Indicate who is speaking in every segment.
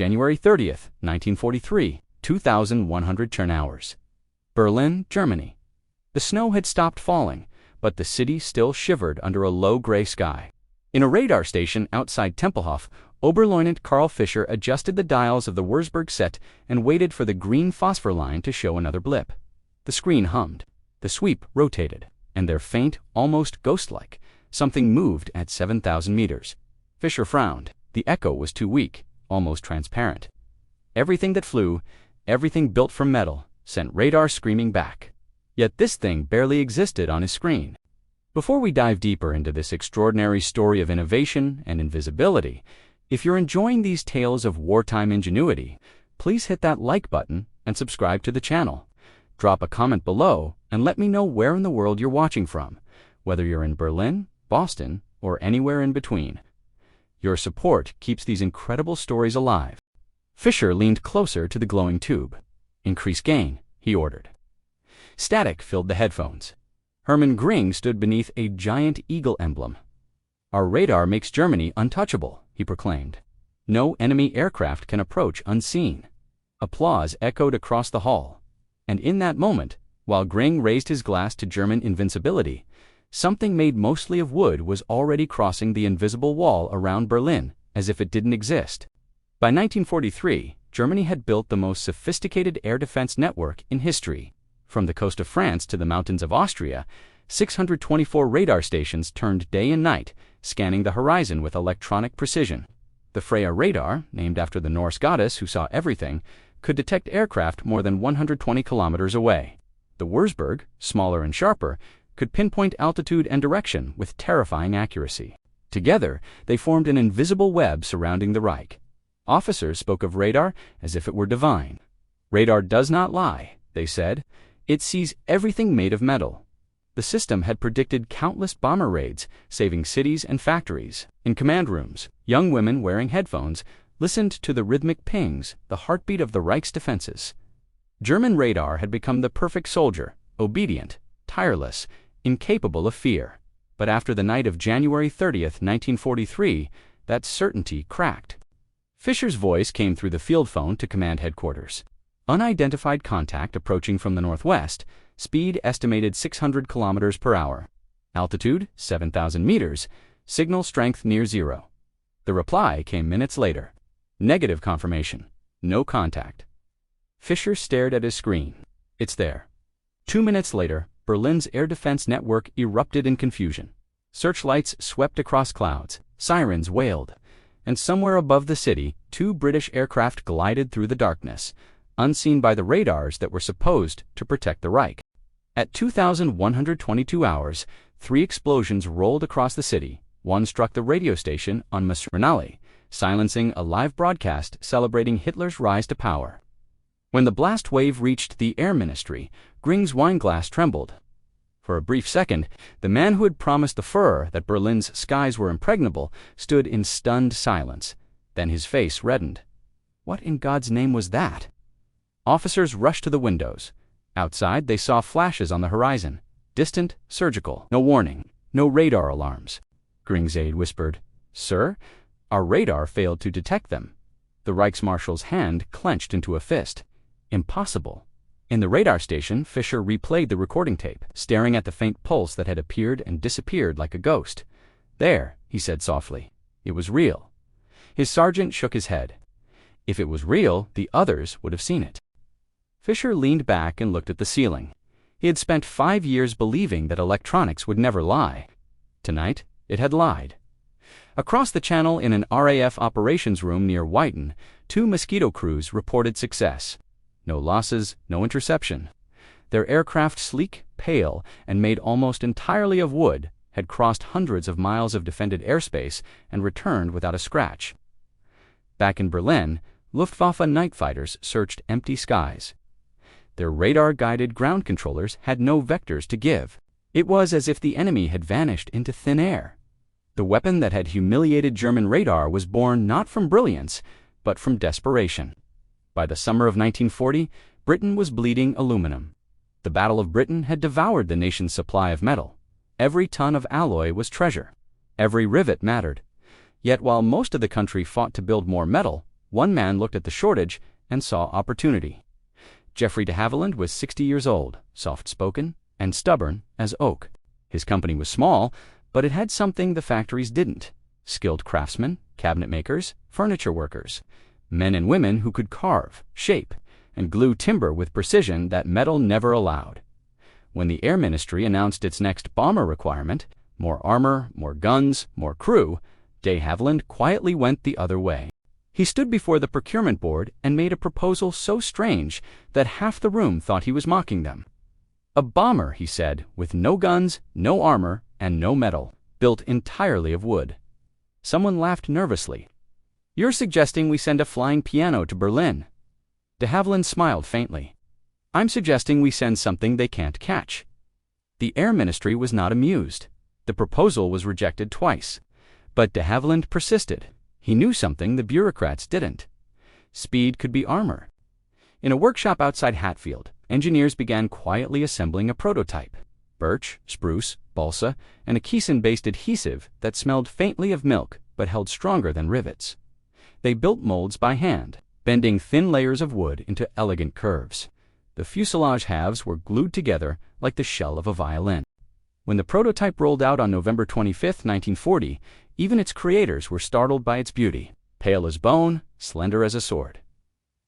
Speaker 1: January 30th, 1943, 2,100 Chernhours. Berlin, Germany. The snow had stopped falling, but the city still shivered under a low gray sky. In a radar station outside Tempelhof, Oberleutnant Karl Fischer adjusted the dials of the Wurzburg set and waited for the green phosphor line to show another blip. The screen hummed, the sweep rotated, and there, faint, almost ghost-like, something moved at 7,000 meters. Fischer frowned. The echo was too weak, almost transparent. Everything that flew, everything built from metal, sent radar screaming back. Yet this thing barely existed on his screen. Before we dive deeper into this extraordinary story of innovation and invisibility, if you're enjoying these tales of wartime ingenuity, please hit that like button and subscribe to the channel. Drop a comment below and let me know where in the world you're watching from, whether you're in Berlin, Boston, or anywhere in between. Your support keeps these incredible stories alive. Fischer leaned closer to the glowing tube. "Increase gain," he ordered. Static filled the headphones. Hermann Göring stood beneath a giant eagle emblem. "Our radar makes Germany untouchable," he proclaimed. "No enemy aircraft can approach unseen." Applause echoed across the hall. And in that moment, while Göring raised his glass to German invincibility, something made mostly of wood was already crossing the invisible wall around Berlin as if it didn't exist. By 1943, Germany had built the most sophisticated air defense network in history. From the coast of France to the mountains of Austria, 624 radar stations turned day and night, scanning the horizon with electronic precision. The Freya radar, named after the Norse goddess who saw everything, could detect aircraft more than 120 kilometers away. The Wurzburg, smaller and sharper, could pinpoint altitude and direction with terrifying accuracy. Together, they formed an invisible web surrounding the Reich. Officers spoke of radar as if it were divine. "Radar does not lie," they said. "It sees everything made of metal." The system had predicted countless bomber raids, saving cities and factories. In command rooms, young women wearing headphones listened to the rhythmic pings, the heartbeat of the Reich's defenses. German radar had become the perfect soldier, obedient, tireless, incapable of fear. But after the night of January 30th, 1943, that certainty cracked. Fischer's voice came through the field phone to command headquarters. Unidentified contact approaching from the northwest, speed estimated 600 kilometers per hour. Altitude, 7,000 meters, signal strength near zero. The reply came minutes later. Negative confirmation. No contact. Fischer stared at his screen. "It's there." 2 minutes later, Berlin's air defense network erupted in confusion. Searchlights swept across clouds, sirens wailed, and somewhere above the city, 2 British aircraft glided through the darkness, unseen by the radars that were supposed to protect the Reich. At 2,122 hours, 3 explosions rolled across the city. One struck the radio station on Masterclass, silencing a live broadcast celebrating Hitler's rise to power. When the blast wave reached the Air Ministry, Göring's wine glass trembled. For a brief second, the man who had promised the Führer that Berlin's skies were impregnable stood in stunned silence. Then his face reddened. What in God's name was that? Officers rushed to the windows. Outside, they saw flashes on the horizon. Distant, surgical. No warning. No radar alarms. Göring's aide whispered, "Sir, our radar failed to detect them." The Reichsmarshal's hand clenched into a fist. Impossible. In the radar station, Fischer replayed the recording tape, staring at the faint pulse that had appeared and disappeared like a ghost. "There," he said softly. "It was real." His sergeant shook his head. If it was real, the others would have seen it. Fischer leaned back and looked at the ceiling. He had spent 5 years believing that electronics would never lie. Tonight, it had lied. Across the channel in an RAF operations room near Weiden, 2 Mosquito crews reported success. No losses, no interception. Their aircraft, sleek, pale, and made almost entirely of wood, had crossed hundreds of miles of defended airspace and returned without a scratch. Back in Berlin, Luftwaffe night fighters searched empty skies. Their radar-guided ground controllers had no vectors to give. It was as if the enemy had vanished into thin air. The weapon that had humiliated German radar was born not from brilliance, but from desperation. By the summer of 1940, Britain was bleeding aluminum. The Battle of Britain had devoured the nation's supply of metal. Every ton of alloy was treasure. Every rivet mattered. Yet while most of the country fought to build more metal, One man looked at the shortage and saw opportunity. Geoffrey de Havilland was 60 years old, soft-spoken, and stubborn as oak. His company was small, but it had something the factories didn't: skilled craftsmen, cabinet makers, furniture workers, men and women who could carve, shape, and glue timber with precision that metal never allowed. When the Air Ministry announced its next bomber requirement, more armor, more guns, more crew, de Havilland quietly went the other way. He stood before the procurement board and made a proposal so strange that half the room thought he was mocking them. A bomber, he said, with no guns, no armor, and no metal, built entirely of wood. Someone laughed nervously. "You're suggesting we send a flying piano to Berlin." De Havilland smiled faintly. "I'm suggesting we send something they can't catch." The Air Ministry was not amused. The proposal was rejected twice. But de Havilland persisted. He knew something the bureaucrats didn't. Speed could be armor. In a workshop outside Hatfield, engineers began quietly assembling a prototype: birch, spruce, balsa, and a casein-based adhesive that smelled faintly of milk but held stronger than rivets. They built molds by hand, bending thin layers of wood into elegant curves. The fuselage halves were glued together like the shell of a violin. When the prototype rolled out on November 25, 1940, even its creators were startled by its beauty: pale as bone, slender as a sword.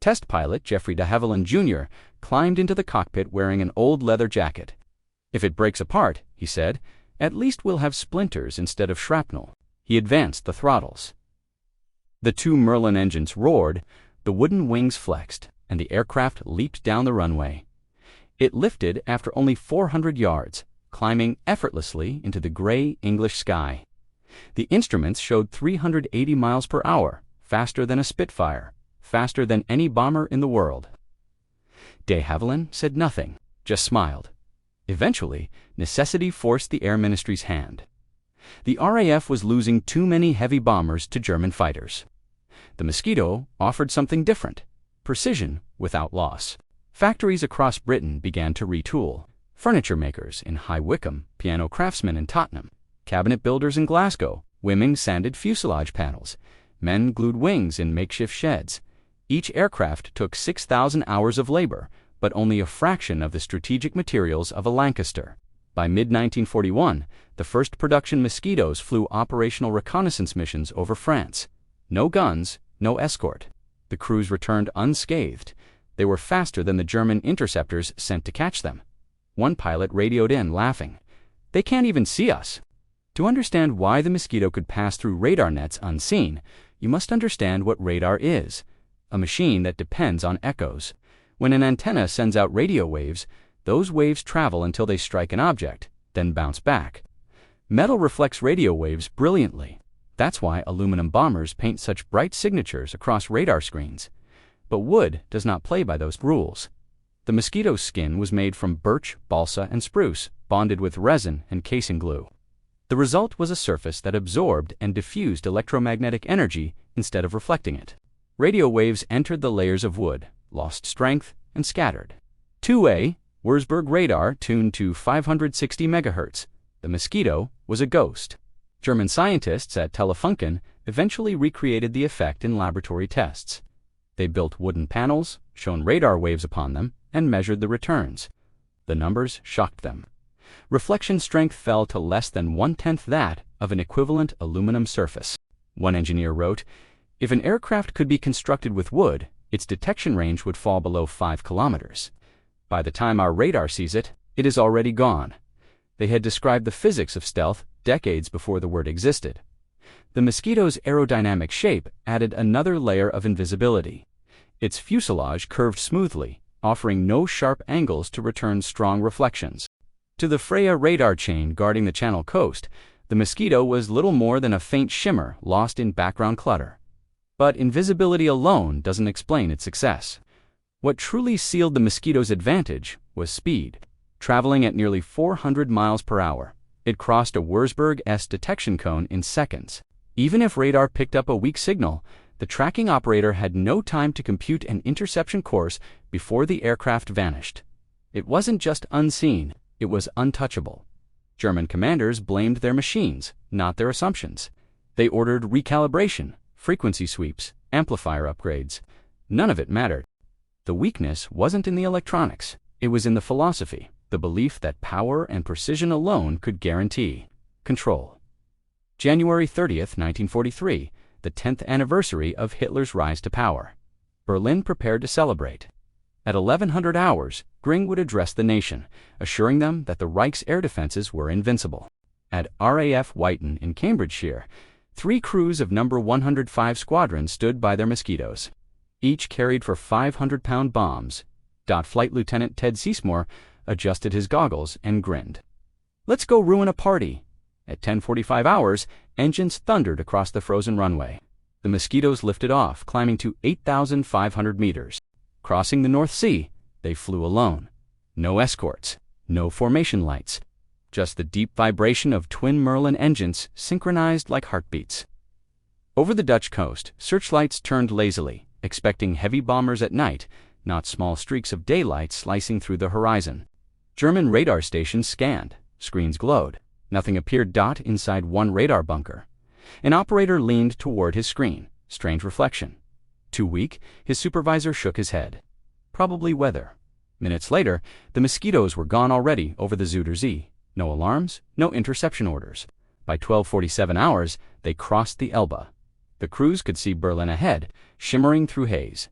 Speaker 1: Test pilot Geoffrey de Havilland Jr. climbed into the cockpit wearing an old leather jacket. "If it breaks apart," he said, "at least we'll have splinters instead of shrapnel." He advanced the throttles. The two Merlin engines roared, the wooden wings flexed, and the aircraft leaped down the runway. It lifted after only 400 yards, climbing effortlessly into the gray English sky. The instruments showed 380 miles per hour, faster than a Spitfire, faster than any bomber in the world. De Havilland said nothing, just smiled. Eventually, necessity forced the Air Ministry's hand. The RAF was losing too many heavy bombers to German fighters. The Mosquito offered something different: precision without loss. Factories across Britain began to retool: furniture makers in High Wycombe, piano craftsmen in Tottenham, cabinet builders in Glasgow, women sanded fuselage panels, men glued wings in makeshift sheds. Each aircraft took 6,000 hours of labor, but only a fraction of the strategic materials of a Lancaster. By mid-1941, the first production Mosquitoes flew operational reconnaissance missions over France. No guns, no escort. The crews returned unscathed. They were faster than the German interceptors sent to catch them. One pilot radioed in, laughing, "They can't even see us." To understand why the Mosquito could pass through radar nets unseen, you must understand what radar is: a machine that depends on echoes. When an antenna sends out radio waves, those waves travel until they strike an object, then bounce back. Metal reflects radio waves brilliantly. That's why aluminum bombers paint such bright signatures across radar screens. But wood does not play by those rules. The Mosquito's skin was made from birch, balsa, and spruce, bonded with resin and casein glue. The result was a surface that absorbed and diffused electromagnetic energy instead of reflecting it. Radio waves entered the layers of wood, lost strength, and scattered. 2A, Wurzburg radar tuned to 560 MHz. The Mosquito was a ghost. German scientists at Telefunken eventually recreated the effect in laboratory tests. They built wooden panels, shone radar waves upon them, and measured the returns. The numbers shocked them. Reflection strength fell to less than 1/10 that of an equivalent aluminum surface. One engineer wrote, "If an aircraft could be constructed with wood, its detection range would fall below 5 kilometers. By the time our radar sees it, it is already gone." They had described the physics of stealth decades before the word existed. The Mosquito's aerodynamic shape added another layer of invisibility. Its fuselage curved smoothly, offering no sharp angles to return strong reflections. To the Freya radar chain guarding the Channel coast, the Mosquito was little more than a faint shimmer lost in background clutter. But invisibility alone doesn't explain its success. What truly sealed the Mosquito's advantage was speed. Traveling at nearly 400 miles per hour, it crossed a Wurzburg S detection cone in seconds. Even if radar picked up a weak signal, the tracking operator had no time to compute an interception course before the aircraft vanished. It wasn't just unseen, it was untouchable. German commanders blamed their machines, not their assumptions. They ordered recalibration, frequency sweeps, amplifier upgrades. None of it mattered. The weakness wasn't in the electronics. It was in the philosophy, the belief that power and precision alone could guarantee control. January 30th, 1943, the 10th anniversary of Hitler's rise to power. Berlin prepared to celebrate. At 1100 hours, Göring would address the nation, assuring them that the Reich's air defenses were invincible. At RAF Whiten in Cambridgeshire, 3 crews of No. 105 Squadron stood by their Mosquitoes. Each carried for 500-pound bombs. Flight Lieutenant Ted Seymour adjusted his goggles and grinned. "Let's go ruin a party." At 10:45 hours, engines thundered across the frozen runway. The Mosquitoes lifted off, climbing to 8,500 meters. Crossing the North Sea, they flew alone. No escorts, no formation lights, just the deep vibration of twin Merlin engines synchronized like heartbeats. Over the Dutch coast, searchlights turned lazily, expecting heavy bombers at night, not small streaks of daylight slicing through the horizon. German radar stations scanned. Screens glowed. Nothing appeared. Inside one radar bunker. An operator leaned toward his screen. Strange reflection. Too weak, his supervisor shook his head. Probably weather. Minutes later, the Mosquitoes were gone already over the Zuiderzee. No alarms, no interception orders. By 12:47 hours, they crossed the Elbe. The crews could see Berlin ahead, shimmering through haze.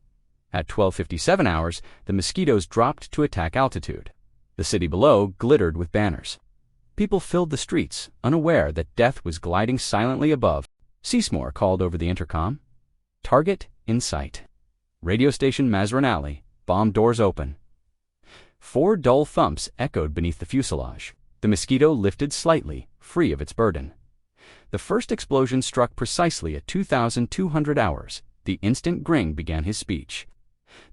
Speaker 1: At 12:57 hours, the Mosquitoes dropped to attack altitude. The city below glittered with banners. People filled the streets, unaware that death was gliding silently above. Seymour called over the intercom. "Target in sight." Radio station Masrin Alley, bomb doors open. 4 dull thumps echoed beneath the fuselage. The Mosquito lifted slightly, free of its burden. The first explosion struck precisely at 2,200 hours, the instant Göring began his speech.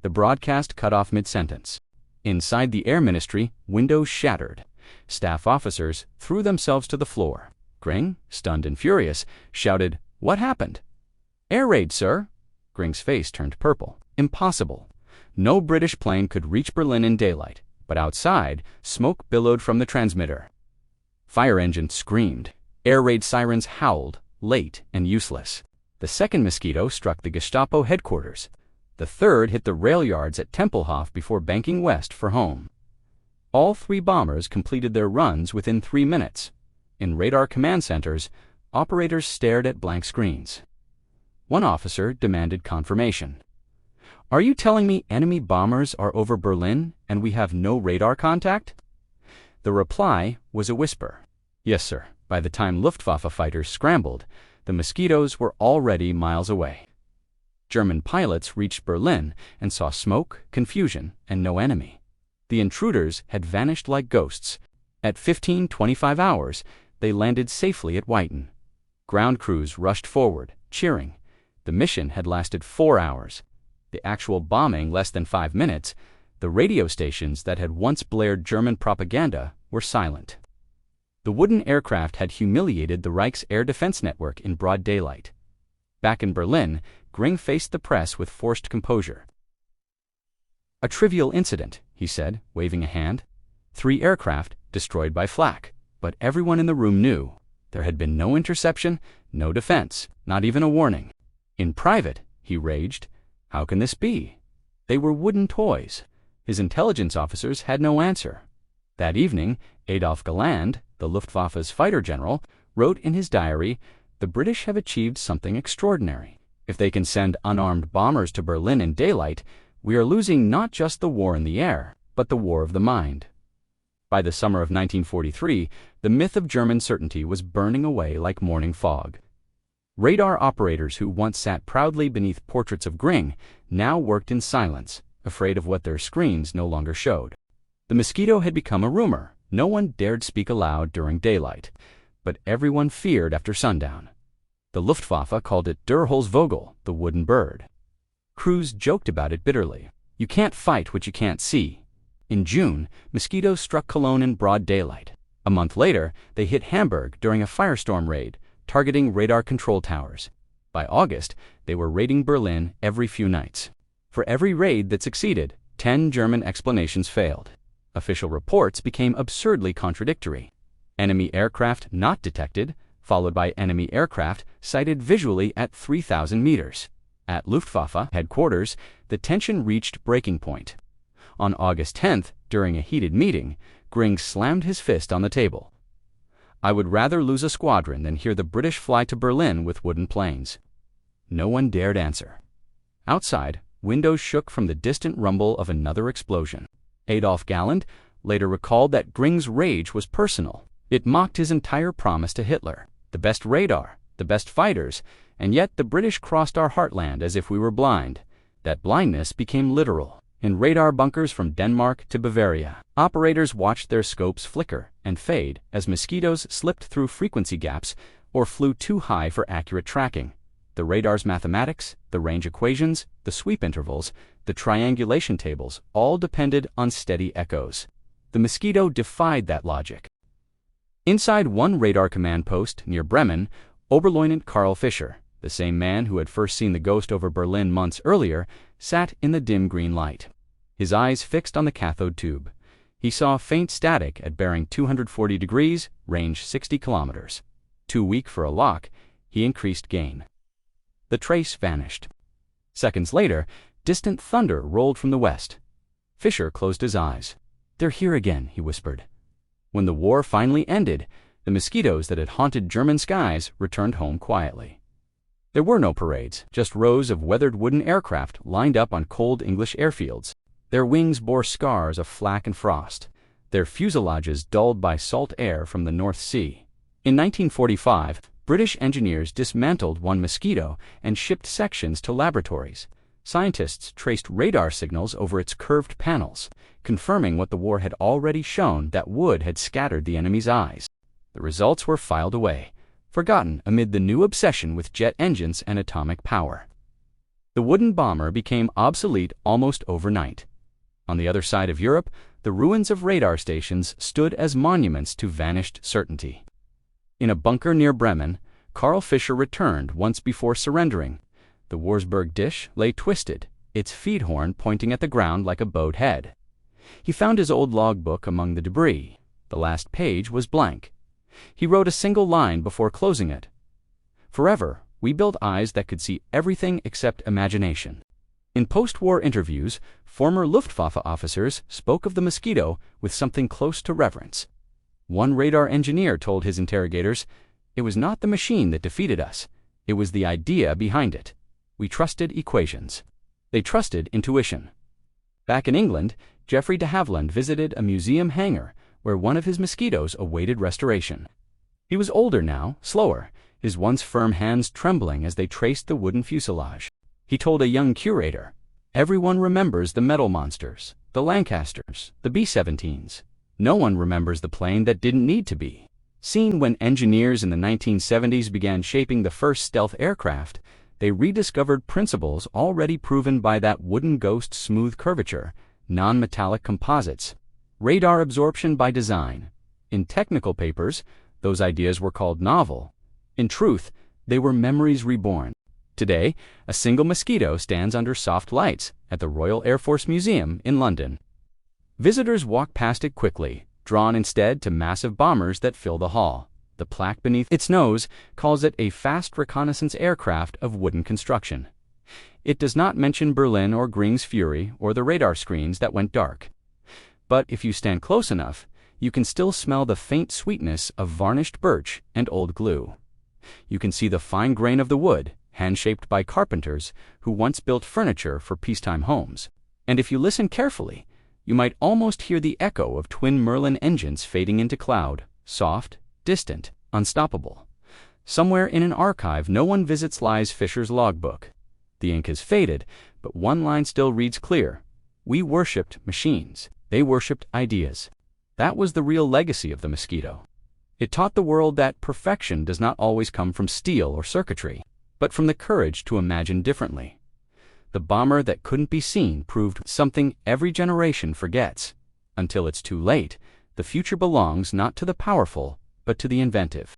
Speaker 1: The broadcast cut off mid-sentence. Inside the Air Ministry, windows shattered. Staff officers threw themselves to the floor. Göring, stunned and furious, shouted, "What happened?" "Air raid, sir." Göring's face turned purple. Impossible. No British plane could reach Berlin in daylight, but outside, smoke billowed from the transmitter. Fire engines screamed. Air raid sirens howled, late and useless. The second Mosquito struck the Gestapo headquarters. The third hit the rail yards at Tempelhof before banking west for home. All 3 bombers completed their runs within 3 minutes. In radar command centers, operators stared at blank screens. One officer demanded confirmation. "Are you telling me enemy bombers are over Berlin and we have no radar contact?" The reply was a whisper. "Yes, sir." By the time Luftwaffe fighters scrambled, the Mosquitoes were already miles away. German pilots reached Berlin and saw smoke, confusion, and no enemy. The intruders had vanished like ghosts. At 15:25 hours, they landed safely at Whiten. Ground crews rushed forward, cheering. The mission had lasted 4 hours. The actual bombing less than 5 minutes. The radio stations that had once blared German propaganda were silent. The wooden aircraft had humiliated the Reich's air defense network in broad daylight. Back in Berlin, Göring faced the press with forced composure. "A trivial incident," he said, waving a hand. 3 aircraft destroyed by flak. But everyone in the room knew. There had been no interception, no defense, not even a warning. In private, he raged, "How can this be? They were wooden toys." His intelligence officers had no answer. That evening, Adolf Galland, the Luftwaffe's fighter general, wrote in his diary, "The British have achieved something extraordinary. If they can send unarmed bombers to Berlin in daylight, we are losing not just the war in the air, but the war of the mind." By the summer of 1943, the myth of German certainty was burning away like morning fog. Radar operators who once sat proudly beneath portraits of Göring now worked in silence, afraid of what their screens no longer showed. The Mosquito had become a rumor. No one dared speak aloud during daylight, but everyone feared after sundown. The Luftwaffe called it Der Holzvogel, the wooden bird. Crews joked about it bitterly. You can't fight what you can't see. In June, Mosquitoes struck Cologne in broad daylight. A month later, they hit Hamburg during a firestorm raid, targeting radar control towers. By August, they were raiding Berlin every few nights. For every raid that succeeded, 10 German explanations failed. Official reports became absurdly contradictory. Enemy aircraft not detected, followed by enemy aircraft sighted visually at 3,000 meters. At Luftwaffe headquarters, the tension reached breaking point. On August 10th, during a heated meeting, Gring slammed his fist on the table. "I would rather lose a squadron than hear the British fly to Berlin with wooden planes." No one dared answer. Outside, windows shook from the distant rumble of another explosion. Adolf Galland later recalled that Gring's rage was personal. It mocked his entire promise to Hitler: the best radar, the best fighters, and yet the British crossed our heartland as if we were blind. That blindness became literal. In radar bunkers from Denmark to Bavaria, operators watched their scopes flicker and fade as mosquitoes slipped through frequency gaps or flew too high for accurate tracking. The radar's mathematics, the range equations, the sweep intervals, the triangulation tables all depended on steady echoes. The mosquito defied that logic. Inside one radar command post near Bremen, Oberleutnant Karl Fischer, the same man who had first seen the ghost over Berlin months earlier, sat in the dim green light. His eyes fixed on the cathode tube. He saw faint static at bearing 240 degrees, range 60 kilometers. Too weak for a lock, he increased gain. The trace vanished. Seconds later, distant thunder rolled from the west. Fischer closed his eyes. "They're here again," he whispered. When the war finally ended, the mosquitoes that had haunted German skies returned home quietly. There were no parades, just rows of weathered wooden aircraft lined up on cold English airfields. Their wings bore scars of flak and frost, their fuselages dulled by salt air from the North Sea. In 1945, British engineers dismantled one mosquito and shipped sections to laboratories. Scientists traced radar signals over its curved panels, confirming what the war had already shown, that wood had scattered the enemy's eyes. The results were filed away, forgotten amid the new obsession with jet engines and atomic power. The wooden bomber became obsolete almost overnight. On the other side of Europe, the ruins of radar stations stood as monuments to vanished certainty. In a bunker near Bremen, Karl Fischer returned once before surrendering. The Wurzburg dish lay twisted, its feed horn pointing at the ground like a bowed head. He found his old logbook among the debris. The last page was blank. He wrote a single line before closing it. "Forever, we built eyes that could see everything except imagination." In post-war interviews, former Luftwaffe officers spoke of the mosquito with something close to reverence. One radar engineer told his interrogators, "It was not the machine that defeated us. It was the idea behind it. We trusted equations. They trusted intuition." Back in England, Geoffrey de Havilland visited a museum hangar where one of his mosquitoes awaited restoration. He was older now, slower, his once firm hands trembling as they traced the wooden fuselage. He told a young curator, "Everyone remembers the metal monsters, the Lancasters, the B-17s. No one remembers the plane that didn't need to be." Seen when engineers in the 1970s began shaping the first stealth aircraft, they rediscovered principles already proven by that wooden ghost's smooth curvature, non-metallic composites, radar absorption by design. In technical papers, those ideas were called novel. In truth, they were memories reborn. Today, a single mosquito stands under soft lights at the Royal Air Force Museum in London. Visitors walk past it quickly, drawn instead to massive bombers that fill the hall. The plaque beneath its nose calls it a fast reconnaissance aircraft of wooden construction. It does not mention Berlin or Gring's Fury or the radar screens that went dark. But if you stand close enough, you can still smell the faint sweetness of varnished birch and old glue. You can see the fine grain of the wood, hand-shaped by carpenters who once built furniture for peacetime homes. And if you listen carefully, you might almost hear the echo of twin Merlin engines fading into cloud, soft, distant, unstoppable. Somewhere in an archive no one visits lies Fischer's logbook. The ink has faded, but one line still reads clear: "We worshipped machines. They worshipped ideas." That was the real legacy of the mosquito. It taught the world that perfection does not always come from steel or circuitry, but from the courage to imagine differently. The bomber that couldn't be seen proved something every generation forgets. Until it's too late, the future belongs not to the powerful, but to the inventive.